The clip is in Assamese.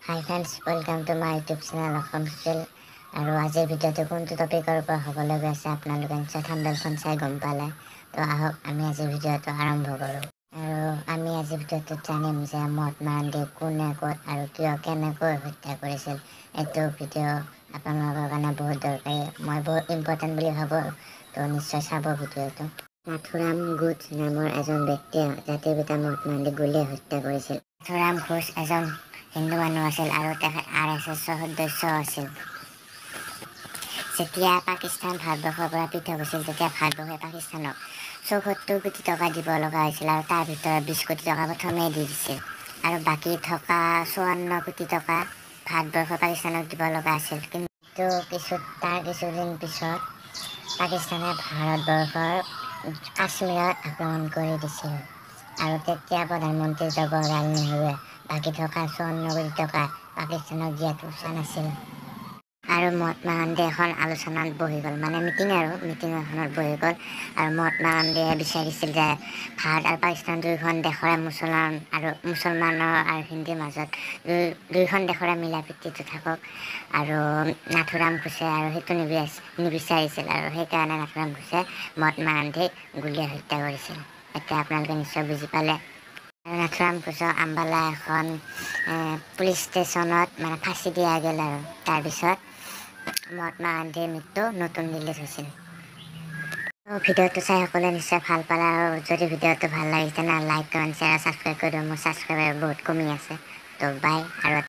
Hi friends, welcome to my YouTube channel Assam Social আৰু আজিৰ ভিডিঅ'টো কোনটো টপিকৰ ওপৰত হ'বলৈ গৈ আছে আপোনালোকে নিশ্চয় থাম্বনেইলখন চাই গম পালে। তো আহক আমি আজিৰ ভিডিঅ'টো আৰম্ভ কৰোঁ। আৰু আমি আজিৰ ভিডিঅ'টোত জানিম যে মহাত্মা গান্ধীক কোনে ক'ত আৰু কিয় কেনেকৈ হত্যা কৰিছিল। এইটো ভিডিঅ' আপোনালোকৰ কাৰণে বহুত দৰকাৰী, মই বহুত ইম্পৰ্টেণ্ট বুলি ভাবোঁ। তো নিশ্চয় চাব ভিডিঅ'টো। নাথুৰাম ঘোষ নামৰ এজন ব্যক্তিয়ে জাতিৰ পিতা মহাত্মা গান্ধীক গুলীয়াই হত্যা কৰিছিল। নাথুৰাম ঘোষ এজন হিন্দু মানুহ আছিল আৰু তেখেত RSSৰ সদস্য আছিল। যেতিয়া পাকিস্তান ভাৰতবৰ্ষৰ পৰা পৃথক হৈছিল তেতিয়া ভাৰতবৰ্ষে পাকিস্তানক ৭৪ কোটি টকা দিব লগা হৈছিল আৰু তাৰ ভিতৰত ২০ কোটি টকা প্ৰথমেই দি দিছিল আৰু বাকী থকা ৫৪ কোটি টকা ভাৰতবৰ্ষ পাকিস্তানক দিব লগা আছিল। কিন্তু তাৰ কিছুদিন পিছত পাকিস্তানে ভাৰতবৰ্ষৰ কাশ্মীৰত আক্ৰমণ কৰি দিছিল আৰু তেতিয়া প্ৰধানমন্ত্ৰী জৱাহৰলাল নেহৰুৱে বাকী থকা ৫৪ কোটি টকা পাকিস্তানক দিয়াটো উচিত নাছিল। আৰু মহাত্মা গান্ধী এখন আলোচনাত বহি গ'ল, মানে মিটিং এখনত বহি গ'ল আৰু মহাত্মা গান্ধীয়ে বিচাৰিছিল যে ভাৰত আৰু পাকিস্তান দুয়োখন দেশৰে মুছলমানৰ আৰু হিন্দুৰ মাজত দুয়োখন দেশৰে মিলা প্ৰীতিটো থাকক। আৰু নাথুৰাম ঘোষে আৰু সেইটো নিবিচাৰিছিল আৰু সেইকাৰণে নাথুৰাম ঘোষে মহাত্মা গান্ধীক গুলীয়াই হত্যা কৰিছিল। এতিয়া আপোনালোকে নিশ্চয় বুজি পালে। নাথুৰাম ঘোষক আম্বালা এখন পুলিচ ষ্টেচনত মানে ফাঁচি দিয়া গ'ল আৰু তাৰপিছত মহাত্মা গান্ধীৰ মৃত্যু নতুন দিল্লীত হৈছিল। ভিডিঅ'টো চাই সকলোৱে নিশ্চয় ভাল পালে আৰু যদি ভিডিঅ'টো ভাল লাগিছে তেনেহ'লে লাইক কমেণ্ট শ্বেয়াৰ ছাবস্ক্ৰাইব কৰি দিওঁ। মোৰ ছাবস্ক্ৰাইবাৰ বহুত কমি আছে। তো বাই আৰু